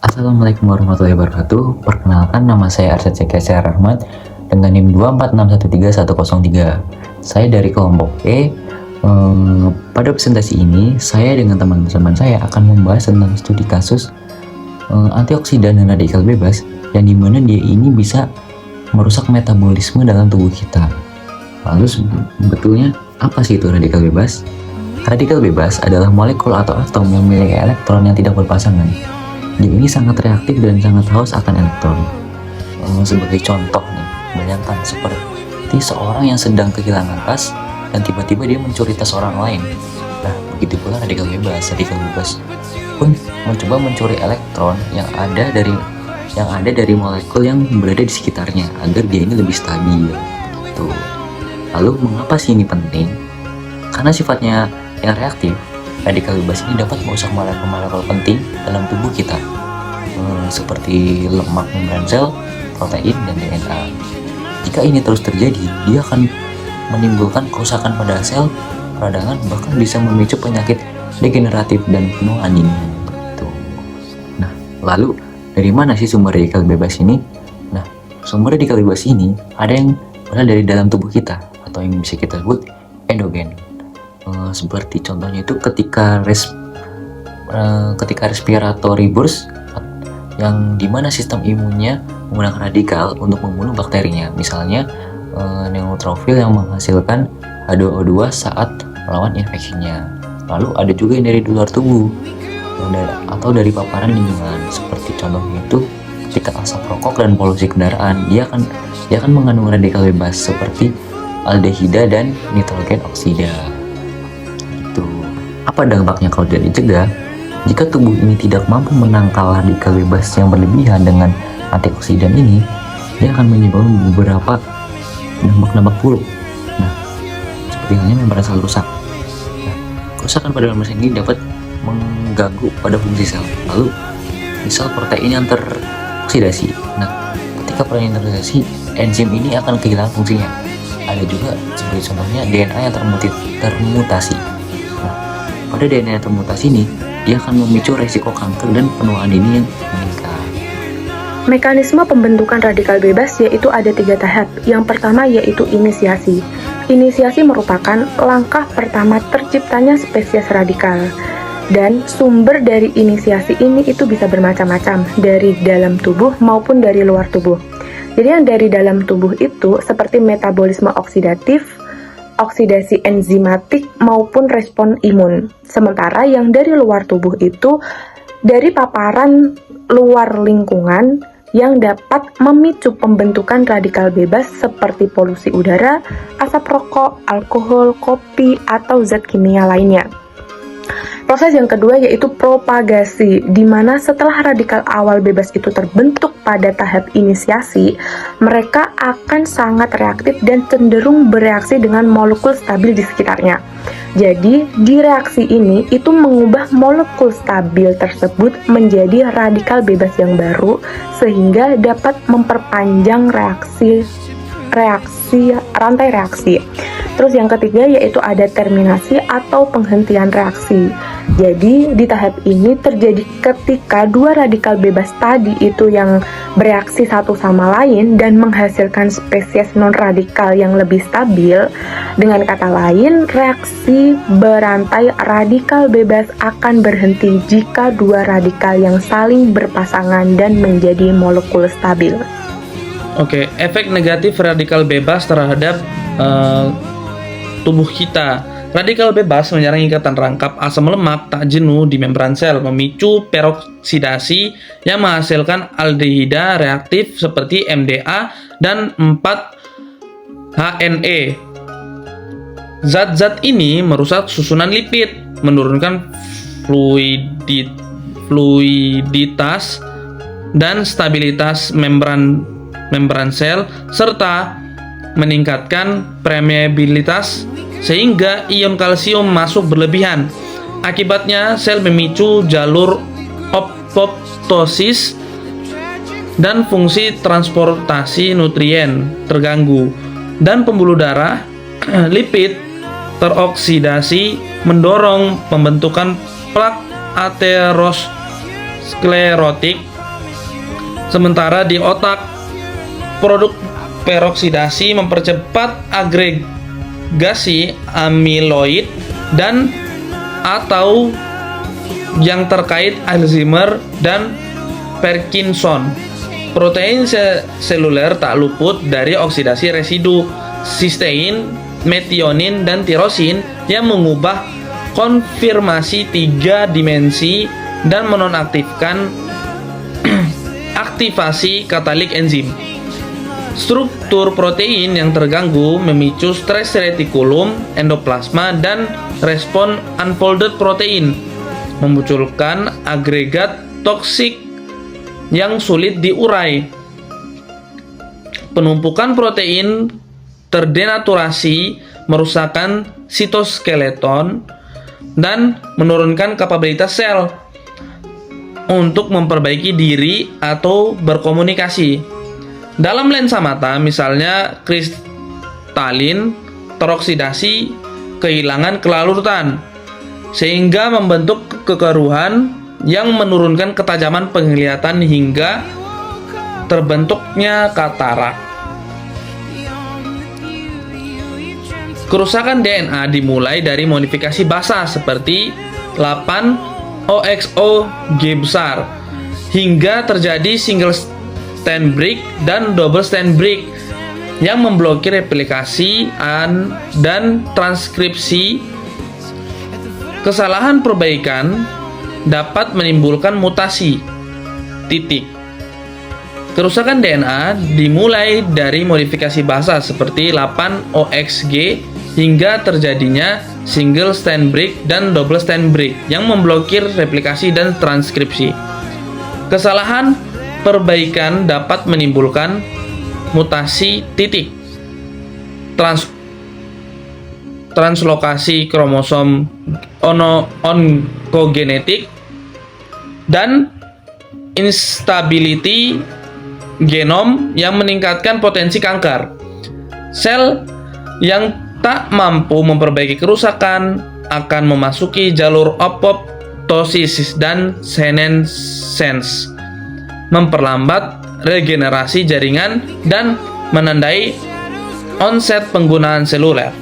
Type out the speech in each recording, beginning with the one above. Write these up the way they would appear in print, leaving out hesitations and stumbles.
Assalamualaikum warahmatullahi wabarakatuh. Perkenalkan, nama saya Arsyad Zakaria Rahmat dengan NIM 246131003. Saya dari kelompok E. Pada presentasi ini, saya dengan teman-teman saya akan membahas tentang studi kasus antioksidan dan radikal bebas, yang dimana dia ini bisa merusak metabolisme dalam tubuh kita. Lalu sebetulnya apa sih itu radikal bebas? Radikal bebas adalah molekul atau atom yang memiliki elektron yang tidak berpasangan. Dia ini sangat reaktif dan sangat haus akan elektron. Sebagai contoh nih, bayangkan seperti seorang yang sedang kehilangan tas dan tiba-tiba dia mencuri tas orang lain. Nah, begitu pula radikal bebas. Radikal bebas pun mencoba mencuri elektron yang ada dari molekul yang berada di sekitarnya agar dia ini lebih stabil. Tuh. Lalu mengapa sih ini penting? Karena sifatnya yang reaktif, radikal bebas ini dapat merusak molekul-molekul penting dalam tubuh kita, seperti lemak membran sel, protein, dan DNA. Jika ini terus terjadi, dia akan menimbulkan kerusakan pada sel, peradangan, bahkan bisa memicu penyakit degeneratif dan penuh anemia. Nah, lalu dari mana sih sumber radikal bebas ini? Nah, sumber radikal bebas ini ada yang berasal dari dalam tubuh kita, atau yang bisa kita sebut endogen. Seperti contohnya itu ketika respiratory burst, yang dimana sistem imunnya menggunakan radikal untuk membunuh bakterinya, misalnya neutrofil yang menghasilkan H2O2 saat melawan infeksinya. Lalu ada juga yang dari luar tubuh atau dari paparan lingkungan, seperti contohnya itu ketika asap rokok dan polusi kendaraan, dia akan mengandung radikal bebas seperti aldehida dan nitrogen oksida. Apa dampaknya kalau tidak dicegah? Jika tubuh ini tidak mampu menangkal radikal bebas yang berlebihan dengan antioksidan ini, dia akan menyebabkan beberapa dampak buruk. Nah, seperti halnya membran sel rusak. Nah, kerusakan pada membran sel ini dapat mengganggu pada fungsi sel. Lalu, misal protein yang teroksidasi. Nah, ketika protein teroksidasi, enzim ini akan kehilangan fungsinya. Ada juga sebagai contohnya DNA yang termutasi. Pada DNA yang termutasi ini, dia akan memicu resiko kanker dan penuaan dini yang meningkat. Mekanisme pembentukan radikal bebas yaitu ada 3 tahap. Yang pertama yaitu inisiasi. Inisiasi merupakan langkah pertama terciptanya spesies radikal. Dan sumber dari inisiasi ini itu bisa bermacam-macam, dari dalam tubuh maupun dari luar tubuh. Jadi yang dari dalam tubuh itu seperti metabolisme oksidatif, oksidasi enzimatik, maupun respon imun. Sementara yang dari luar tubuh itu dari paparan luar lingkungan yang dapat memicu pembentukan radikal bebas seperti polusi udara, asap rokok, alkohol, kopi, atau zat kimia lainnya. Proses yang kedua yaitu propagasi, di mana setelah radikal awal bebas itu terbentuk pada tahap inisiasi, mereka akan sangat reaktif dan cenderung bereaksi dengan molekul stabil di sekitarnya. Jadi, di reaksi ini itu mengubah molekul stabil tersebut menjadi radikal bebas yang baru, sehingga dapat memperpanjang rantai reaksi. Terus yang ketiga yaitu ada terminasi atau penghentian reaksi. Jadi di tahap ini terjadi ketika dua radikal bebas tadi itu yang bereaksi satu sama lain dan menghasilkan spesies non-radikal yang lebih stabil. Dengan kata lain, reaksi berantai radikal bebas akan berhenti jika dua radikal yang saling berpasangan dan menjadi molekul stabil. Oke, efek negatif radikal bebas terhadap tubuh kita. Radikal bebas menyerang ikatan rangkap asam lemak tak jenuh di membran sel, memicu peroksidasi yang menghasilkan aldehida reaktif seperti MDA dan 4-HNE. Zat-zat ini merusak susunan lipid, menurunkan fluiditas dan stabilitas membran sel, serta meningkatkan permeabilitas sehingga ion kalsium masuk berlebihan. Akibatnya sel memicu jalur apoptosis dan fungsi transportasi nutrien terganggu, dan pembuluh darah lipid teroksidasi mendorong pembentukan plak aterosklerotik, sementara di otak produk peroksidasi mempercepat agregasi amyloid dan atau yang terkait Alzheimer dan Parkinson. Protein seluler tak luput dari oksidasi residu sistein, metionin, dan tirosin yang mengubah konfirmasi 3 dimensi dan menonaktifkan aktivasi katalik enzim. Struktur protein yang terganggu memicu stres retikulum, endoplasma, dan respon unfolded protein, memunculkan agregat toksik yang sulit diurai. Penumpukan protein terdenaturasi merusakkan sitoskeleton dan menurunkan kapabilitas sel untuk memperbaiki diri atau berkomunikasi. Dalam lensa mata, misalnya kristalin teroksidasi kehilangan kelarutan sehingga membentuk kekeruhan yang menurunkan ketajaman penglihatan hingga terbentuknya katarak. Kerusakan DNA dimulai dari modifikasi basa seperti 8-OXO-G besar hingga terjadi single strand break dan double strand break yang memblokir replikasi dan transkripsi. Kesalahan perbaikan dapat menimbulkan mutasi. Kerusakan DNA dimulai dari modifikasi basa seperti 8-OXG hingga terjadinya single strand break dan double strand break yang memblokir replikasi dan transkripsi. Kesalahan perbaikan dapat menimbulkan mutasi translokasi kromosom onkogenetik dan instability genom yang meningkatkan potensi kanker. Sel yang tak mampu memperbaiki kerusakan akan memasuki jalur apoptosis dan senescence, memperlambat regenerasi jaringan dan menandai onset penggunaan seluler.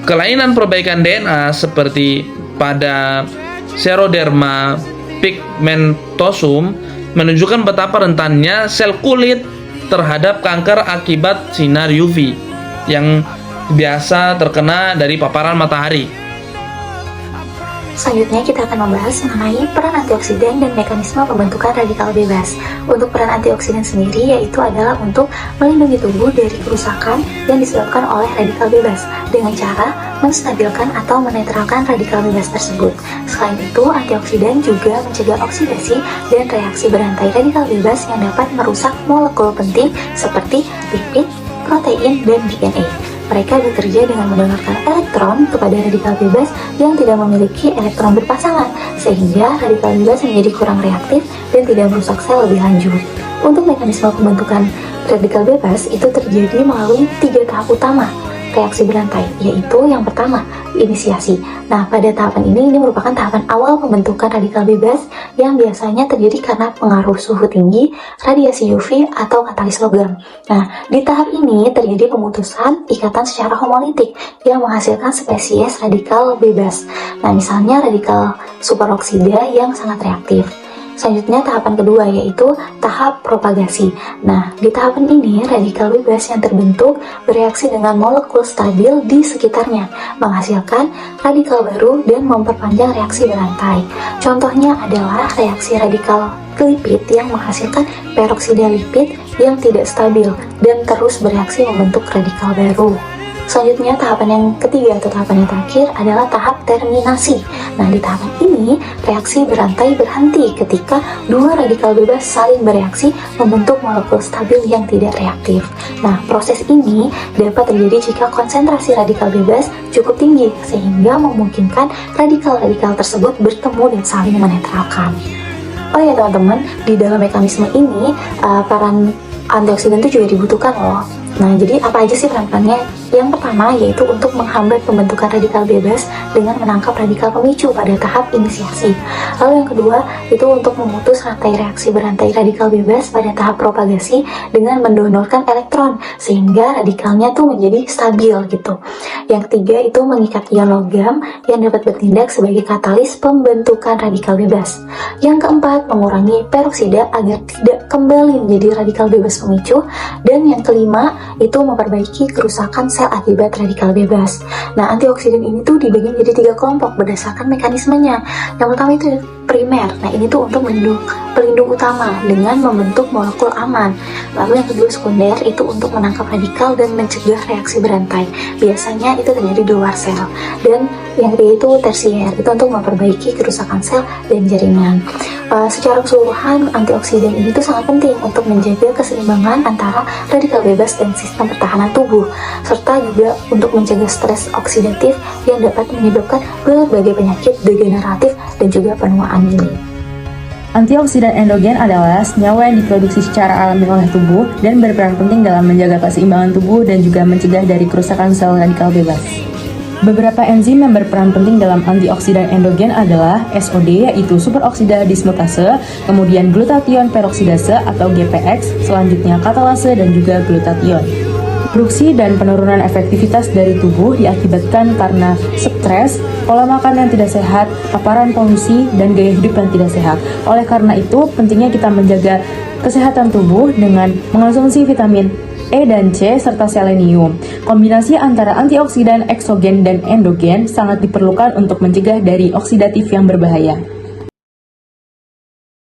Kelainan perbaikan DNA seperti pada seroderma pigmentosum menunjukkan betapa rentannya sel kulit terhadap kanker akibat sinar UV yang biasa terkena dari paparan matahari. Selanjutnya kita akan membahas mengenai peran antioksidan dan mekanisme pembentukan radikal bebas. Untuk peran antioksidan sendiri yaitu adalah untuk melindungi tubuh dari kerusakan yang disebabkan oleh radikal bebas dengan cara menstabilkan atau menetralkan radikal bebas tersebut. Selain itu, antioksidan juga mencegah oksidasi dan reaksi berantai radikal bebas yang dapat merusak molekul penting seperti lipid, protein, dan DNA. Mereka bekerja dengan mendonorkan elektron kepada radikal bebas yang tidak memiliki elektron berpasangan, sehingga radikal bebas menjadi kurang reaktif dan tidak merusak sel lebih lanjut. Untuk mekanisme pembentukan radikal bebas itu terjadi melalui 3 tahap utama reaksi berantai, yaitu yang pertama, inisiasi. Nah, pada tahapan ini merupakan tahapan awal pembentukan radikal bebas yang biasanya terjadi karena pengaruh suhu tinggi, radiasi UV, atau katalis logam. Nah, di tahap ini terjadi pemutusan ikatan secara homolitik yang menghasilkan spesies radikal bebas. Nah, misalnya radikal superoksida yang sangat reaktif. Selanjutnya tahapan kedua yaitu tahap propagasi. Nah, di tahapan ini radikal bebas yang terbentuk bereaksi dengan molekul stabil di sekitarnya, menghasilkan radikal baru dan memperpanjang reaksi berantai. Contohnya adalah reaksi radikal lipid yang menghasilkan peroksida lipid yang tidak stabil dan terus bereaksi membentuk radikal baru. Selanjutnya tahapan yang ketiga atau tahapan yang terakhir adalah tahap terminasi. Nah, di tahapan ini reaksi berantai berhenti ketika dua radikal bebas saling bereaksi membentuk molekul stabil yang tidak reaktif. Nah, proses ini dapat terjadi jika konsentrasi radikal bebas cukup tinggi sehingga memungkinkan radikal-radikal tersebut bertemu dan saling menetralkan. Oh ya teman-teman, di dalam mekanisme ini peran antioksidan itu juga dibutuhkan loh. Nah, jadi apa aja sih peran-perannya? Yang pertama yaitu untuk menghambat pembentukan radikal bebas dengan menangkap radikal pemicu pada tahap inisiasi. Lalu yang kedua itu untuk memutus rantai reaksi berantai radikal bebas pada tahap propagasi dengan mendonorkan elektron sehingga radikalnya tuh menjadi stabil gitu. Yang ketiga itu mengikat ion logam yang dapat bertindak sebagai katalis pembentukan radikal bebas. Yang keempat mengurangi peroksida agar tidak kembali menjadi radikal bebas pemicu. Dan yang kelima itu memperbaiki kerusakan sel akibat radikal bebas. Nah, antioksidan ini tuh dibagi menjadi 3 kelompok berdasarkan mekanismenya. Yang pertama itu primer. Nah, ini tuh untuk pelindung utama dengan membentuk molekul aman. Lalu yang kedua sekunder itu untuk menangkap radikal dan mencegah reaksi berantai. Biasanya itu terjadi di luar sel. Dan yang ketiga itu tersier, itu untuk memperbaiki kerusakan sel dan jaringan. Secara keseluruhan antioksidan ini tuh sangat penting untuk menjaga keseimbangan antara radikal bebas dan sistem pertahanan tubuh, serta juga untuk mencegah stres oksidatif yang dapat menyebabkan berbagai penyakit degeneratif dan juga penuaan dini. Antioksidan endogen adalah senyawa yang diproduksi secara alami oleh tubuh dan berperan penting dalam menjaga keseimbangan tubuh dan juga mencegah dari kerusakan sel radikal bebas. Beberapa enzim yang berperan penting dalam antioksidan endogen adalah SOD yaitu superoksida dismutase, kemudian glutathione peroksidase atau GPX, selanjutnya katalase dan juga glutathione. Produksi dan penurunan efektivitas dari tubuh diakibatkan karena stres, pola makan yang tidak sehat, paparan polusi, dan gaya hidup yang tidak sehat. Oleh karena itu, pentingnya kita menjaga kesehatan tubuh dengan mengonsumsi vitamin E dan C serta selenium. Kombinasi antara antioksidan eksogen dan endogen sangat diperlukan untuk mencegah dari oksidatif yang berbahaya.